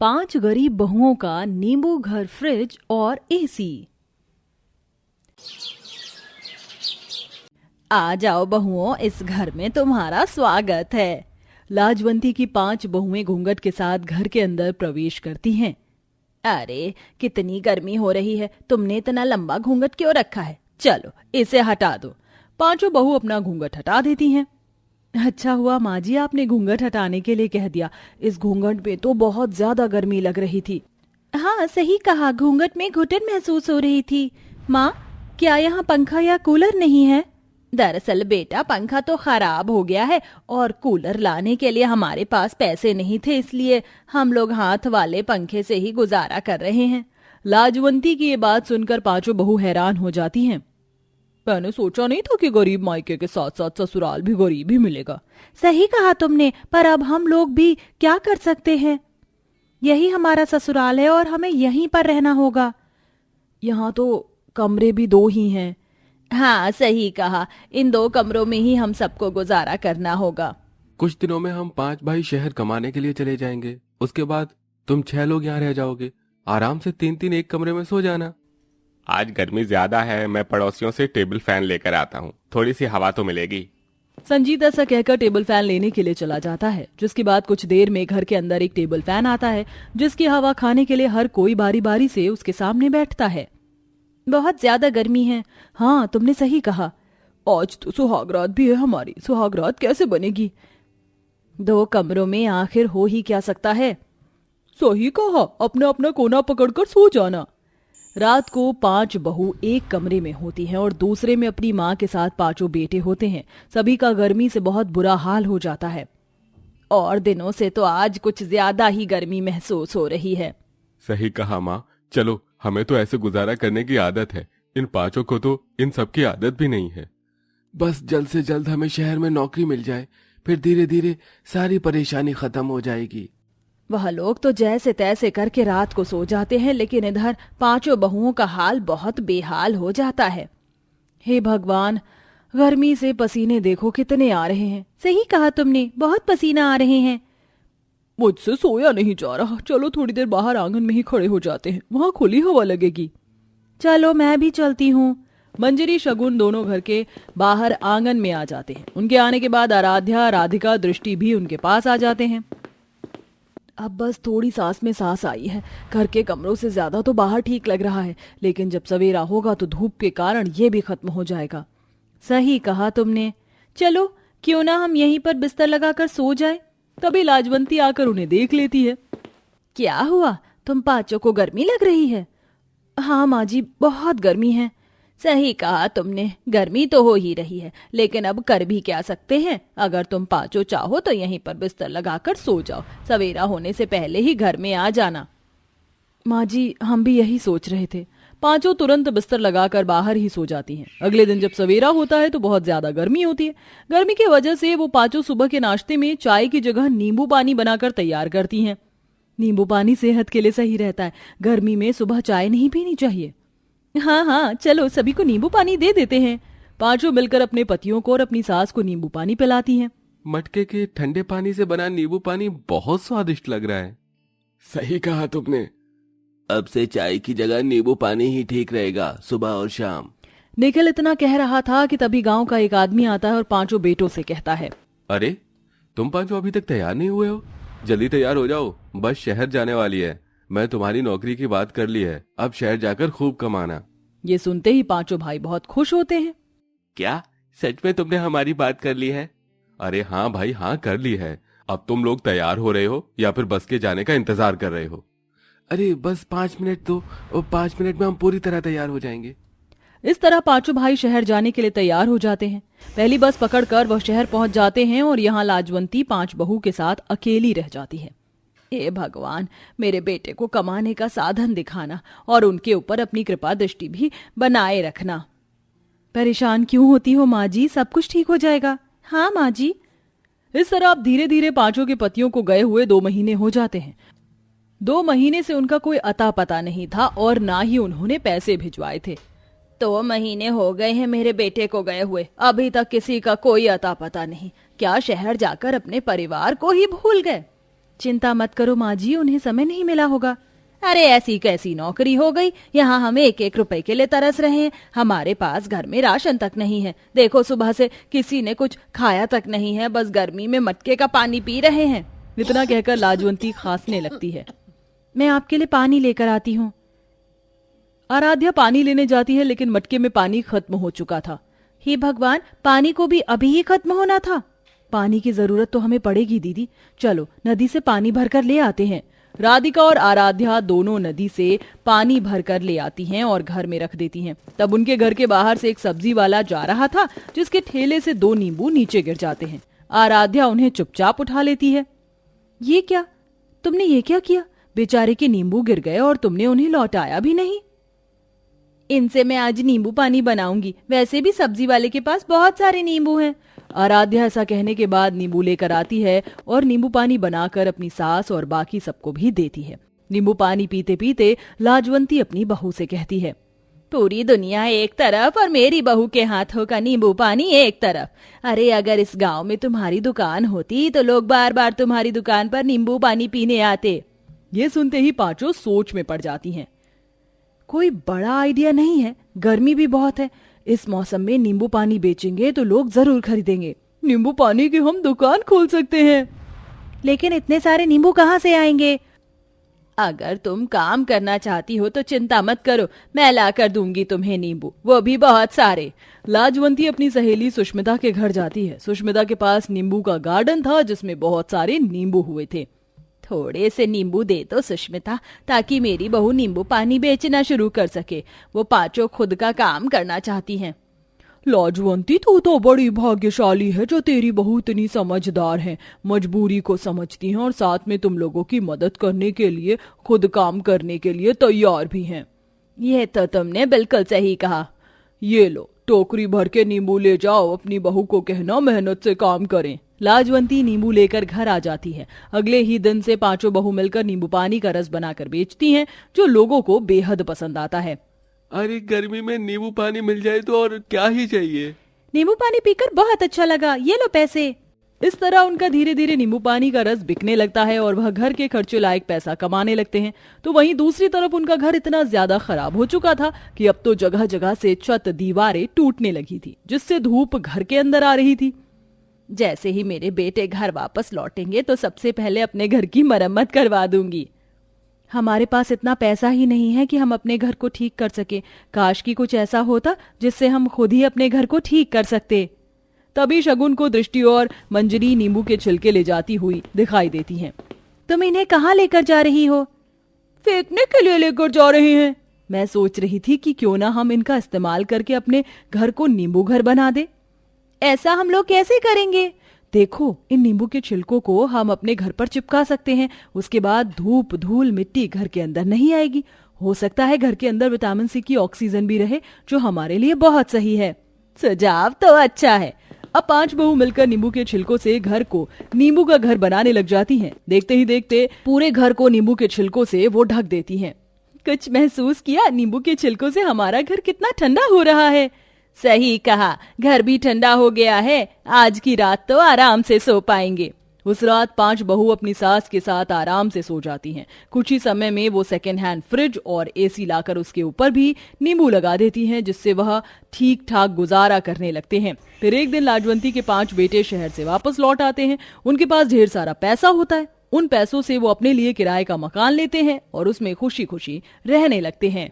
5 गरीब बहुओं का नींबू घर फ्रिज और एसी। आ जाओ बहुओं, इस घर में तुम्हारा स्वागत है। लाजवंती की 5 बहुएं घूंघट के साथ घर के अंदर प्रवेश करती हैं। अरे कितनी गर्मी हो रही है, तुमने इतना लंबा घूंघट क्यों रखा है? चलो इसे हटा दो। 5 बहु अपना घूंघट हटा देती हैं। अच्छा हुआ माँ जी आपने घूंघट हटाने के लिए कह दिया, इस घूंघट में तो बहुत ज्यादा गर्मी लग रही थी। हाँ सही कहा, घूंघट में घुटन महसूस हो रही थी। माँ क्या यहाँ पंखा या कूलर नहीं है? दरअसल बेटा पंखा तो खराब हो गया है और कूलर लाने के लिए हमारे पास पैसे नहीं थे, इसलिए हम लोग हाथ वाले पंखे से ही गुजारा कर रहे हैं। लाजवंती की ये बात सुनकर 5 बहू हैरान हो जाती हैं। मैंने सोचा नहीं था कि गरीब मायके के साथ साथ ससुराल भी गरीब ही मिलेगा। सही कहा तुमने, पर अब हम लोग भी क्या कर सकते हैं? यही हमारा ससुराल है और हमें यहीं पर रहना होगा। यहाँ तो कमरे भी 2 ही हैं। हाँ सही कहा, इन 2 कमरों में ही हम सबको गुजारा करना होगा। कुछ दिनों में हम 5 भाई शहर कमाने के लिए चले जाएंगे। उसके बाद तुम 6 लोग यहाँ रह जाओगे। आराम से 3-3 एक कमरे में सो जाना। आज गर्मी ज्यादा है, मैं पड़ोसियों से टेबल फैन लेकर आता हूँ, थोड़ी सी हवा तो मिलेगी। संजीत ऐसा कहकर टेबल फैन लेने के लिए चला जाता है, जिसके बाद कुछ देर में घर के अंदर एक टेबल फैन आता है, जिसकी हवा खाने के लिए हर कोई बारी बारी से उसके सामने बैठता है। बहुत ज्यादा गर्मी है। हाँ तुमने सही कहा, आज तो सुहागरात भी है हमारी, सुहागरात कैसे बनेगी? 2 कमरों में आखिर हो ही क्या सकता है। सही कहा, अपना अपना कोना पकड़कर सो जाना। रात को 5 बहू एक कमरे में होती हैं और दूसरे में अपनी माँ के साथ 5 बेटे होते हैं। सभी का गर्मी से बहुत बुरा हाल हो जाता है और दिनों से तो आज कुछ ज्यादा ही गर्मी महसूस हो रही है। सही कहा माँ, चलो हमें तो ऐसे गुजारा करने की आदत है, इन 5 को तो इन सब की आदत भी नहीं है। बस जल्द से जल्द हमें शहर में नौकरी मिल जाए, फिर धीरे धीरे सारी परेशानी खत्म हो जाएगी। वह लोग तो जैसे तैसे करके रात को सो जाते हैं, लेकिन इधर 5 बहुओं का हाल बहुत बेहाल हो जाता है। हे भगवान, गर्मी से पसीने देखो कितने आ रहे हैं। सही कहा तुमने, बहुत पसीना आ रहे हैं। मुझसे सोया नहीं जा रहा, चलो थोड़ी देर बाहर आंगन में ही खड़े हो जाते हैं, वहां खुली हवा लगेगी। चलो मैं भी चलती हूँ। मंजरी शगुन दोनों घर के बाहर आंगन में आ जाते हैं। उनके आने के बाद आराध्या, राधिका, दृष्टि भी उनके पास आ जाते हैं। अब बस थोड़ी सांस में सांस आई है। घर के कमरों से ज्यादा तो बाहर ठीक लग रहा है, लेकिन जब सवेरा होगा तो धूप के कारण ये भी खत्म हो जाएगा। सही कहा तुमने, चलो क्यों ना हम यहीं पर बिस्तर लगाकर सो जाए। तभी लाजवंती आकर उन्हें देख लेती है। क्या हुआ, तुम 5 को गर्मी लग रही है? हाँ माँ जी, बहुत गर्मी है। सही कहा तुमने, गर्मी तो हो ही रही है, लेकिन अब कर भी क्या सकते हैं। अगर तुम 5 चाहो तो यहीं पर बिस्तर लगाकर सो जाओ, सवेरा होने से पहले ही घर में आ जाना। माँ जी हम भी यही सोच रहे थे। 5 तुरंत बिस्तर लगाकर बाहर ही सो जाती हैं। अगले दिन जब सवेरा होता है तो बहुत ज्यादा गर्मी होती है। गर्मी की वजह से वो 5 सुबह के नाश्ते में चाय की जगह नींबू पानी बनाकर तैयार करती हैं। नींबू पानी सेहत के लिए सही रहता है, गर्मी में सुबह चाय नहीं पीनी चाहिए। हाँ हाँ चलो सभी को नींबू पानी दे देते हैं। 5 मिलकर अपने पतियों को और अपनी सास को नींबू पानी पिलाती हैं। मटके के ठंडे पानी से बना नींबू पानी बहुत स्वादिष्ट लग रहा है। सही कहा तुमने, अब से चाय की जगह नींबू पानी ही ठीक रहेगा, सुबह और शाम। निखिल इतना कह रहा था कि तभी गांव का एक आदमी आता है और 5 बेटों से कहता है, अरे तुम 5 अभी तक तैयार नहीं हुए हो? जल्दी तैयार हो जाओ, बस शहर जाने वाली है। मैं तुम्हारी नौकरी की बात कर ली है, अब शहर जाकर खूब कमाना। ये सुनते ही 5 भाई बहुत खुश होते हैं। क्या सच में तुमने हमारी बात कर ली है? अरे हाँ भाई हाँ, कर ली है। अब तुम लोग तैयार हो रहे हो या फिर बस के जाने का इंतजार कर रहे हो? अरे बस 5 मिनट तो, और 5 मिनट में हम पूरी तरह तैयार हो जाएंगे। इस तरह 5 भाई शहर जाने के लिए तैयार हो जाते हैं। पहली बस पकड़कर वह शहर पहुंच जाते हैं और यहाँ लाजवंती 5 बहू के साथ अकेली रह जाती है। हे भगवान, मेरे बेटे को कमाने का साधन दिखाना और उनके ऊपर अपनी कृपा दृष्टि भी बनाए रखना। परेशान क्यों होती हो माँ जी, सब कुछ ठीक हो जाएगा। हाँ माँ जी। इस तरह अब धीरे धीरे 5 के पतियों को गए हुए 2 महीने हो जाते हैं। 2 महीने से उनका कोई अता पता नहीं था और ना ही उन्होंने पैसे भिजवाए थे। 2 महीने हो गए हैं मेरे बेटे को गए हुए, अभी तक किसी का कोई अता पता नहीं। क्या शहर जाकर अपने परिवार को ही भूल गए? चिंता मत करो माँ जी, उन्हें समय नहीं मिला होगा। अरे ऐसी कैसी नौकरी हो गई, यहाँ हम एक एक रुपए के लिए तरस रहे हैं। हमारे पास घर में राशन तक नहीं है। देखो सुबह से किसी ने कुछ खाया तक नहीं है, बस गर्मी में मटके का पानी पी रहे हैं। इतना कहकर लाजवंती खांसने लगती है। मैं आपके लिए पानी लेकर आती हूँ। आराध्या पानी लेने जाती है, लेकिन मटके में पानी खत्म हो चुका था। हे भगवान, पानी को भी अभी ही खत्म होना था। पानी की जरूरत तो हमें पड़ेगी दीदी, चलो नदी से पानी भरकर ले आते हैं। राधिका और आराध्या दोनों नदी से पानी भरकर ले आती हैं और घर में रख देती हैं। तब उनके घर के बाहर से एक सब्जी वाला जा रहा था, जिसके ठेले से 2 नींबू नीचे गिर जाते हैं। आराध्या उन्हें चुपचाप उठा लेती है। ये क्या, तुमने ये क्या किया? बेचारे के नींबू गिर गए और तुमने उन्हें लौटाया भी नहीं। इनसे मैं आज नींबू पानी बनाऊंगी, वैसे भी सब्जी वाले के पास बहुत सारे नींबू हैं। आराध्या ऐसा कहने के बाद नींबू लेकर आती है और नींबू पानी बनाकर अपनी सास और बाकी सबको भी देती है। नींबू पानी पीते पीते लाजवंती अपनी बहू से कहती है, पूरी दुनिया एक तरफ और मेरी बहू के हाथों का नींबू पानी एक तरफ। अरे अगर इस गांव में तुम्हारी दुकान होती तो लोग बार बार तुम्हारी दुकान पर नींबू पानी पीने आते। ये सुनते ही पांचों सोच में पड़ जाती हैं। कोई बड़ा आइडिया नहीं है, गर्मी भी बहुत है। इस मौसम में नींबू पानी बेचेंगे तो लोग जरूर खरीदेंगे। नींबू पानी की हम दुकान खोल सकते हैं। लेकिन इतने सारे नींबू कहाँ से आएंगे? अगर तुम काम करना चाहती हो तो चिंता मत करो, मैं ला कर दूंगी तुम्हें नींबू, वो भी बहुत सारे। लाजवंती अपनी सहेली सुष्मिता के घर जाती है। सुष्मिता के पास नींबू का गार्डन था, जिसमें बहुत सारे नींबू हुए थे। थोड़े से नींबू दे दो सुष्मिता, ताकि मेरी बहू नींबू पानी बेचना शुरू कर सके। वो पांचों खुद का काम करना चाहती हैं। लाजवंती, तू तो बड़ी भाग्यशाली है जो तेरी बहू इतनी समझदार है, मजबूरी को समझती है और साथ में तुम लोगों की मदद करने के लिए, खुद काम करने के लिए तैयार भी हैं। यह तो तुमने बिल्कुल सही कहा। ये लो, टोकरी भर के नींबू ले जाओ, अपनी बहू को कहना मेहनत से काम करें। लाजवंती नींबू लेकर घर आ जाती है। अगले ही दिन से पांचों बहू मिलकर नींबू पानी का रस बनाकर बेचती हैं, जो लोगों को बेहद पसंद आता है। अरे गर्मी में नींबू पानी मिल जाए तो और क्या ही चाहिए। नींबू पानी पीकर बहुत अच्छा लगा, ये लो पैसे। इस तरह उनका धीरे धीरे नींबू पानी का रस बिकने लगता है और वह घर के खर्चे लायक पैसा कमाने लगते हैं। तो वहीं दूसरी तरफ उनका घर इतना ज्यादा खराब हो चुका था कि अब तो जगह जगह से छत दीवारें टूटने लगी थी, जिससे धूप घर के अंदर आ रही थी। जैसे ही मेरे बेटे घर वापस लौटेंगे तो सबसे पहले अपने घर की मरम्मत करवा दूंगी। हमारे पास इतना पैसा ही नहीं है कि हम अपने घर को ठीक कर सके। काश की कुछ ऐसा होता जिससे हम खुद ही अपने घर को ठीक कर सकते। तभी शगुन को दृष्टि और मंजरी नींबू के छिलके ले जाती हुई दिखाई देती हैं। तुम इन्हें कहाँ लेकर जा रही हो? फेंकने के लिए लेकर जा रहे हैं। मैं सोच रही थी कि क्यों ना हम इनका इस्तेमाल करके अपने घर को नींबू घर बना दे। ऐसा हम लोग कैसे करेंगे? देखो, इन नींबू के छिलकों को हम अपने घर पर चिपका सकते हैं। उसके बाद धूप, धूल, मिट्टी घर के अंदर नहीं आएगी। हो सकता है घर के अंदर विटामिन सी की ऑक्सीजन भी रहे, जो हमारे लिए बहुत सही है। सुझाव तो अच्छा है। अब 5 बहू मिलकर नींबू के छिलकों से घर को नींबू का घर बनाने लग जाती हैं। देखते ही देखते पूरे घर को नींबू के छिलकों से वो ढक देती हैं। कुछ महसूस किया? नींबू के छिलकों से हमारा घर कितना ठंडा हो रहा है। सही कहा, घर भी ठंडा हो गया है। आज की रात तो आराम से सो पाएंगे। उस रात 5 बहू अपनी सास के साथ आराम से सो जाती हैं। कुछ ही समय में वो सेकेंड हैंड फ्रिज और एसी लाकर उसके ऊपर भी नींबू लगा देती हैं, जिससे वह ठीक ठाक गुजारा करने लगते हैं। फिर एक दिन लाजवंती के 5 बेटे शहर से वापस लौट आते हैं। उनके पास ढेर सारा पैसा होता है। उन पैसों से वो अपने लिए किराए का मकान लेते हैं और उसमें खुशी खुशी रहने लगते हैं।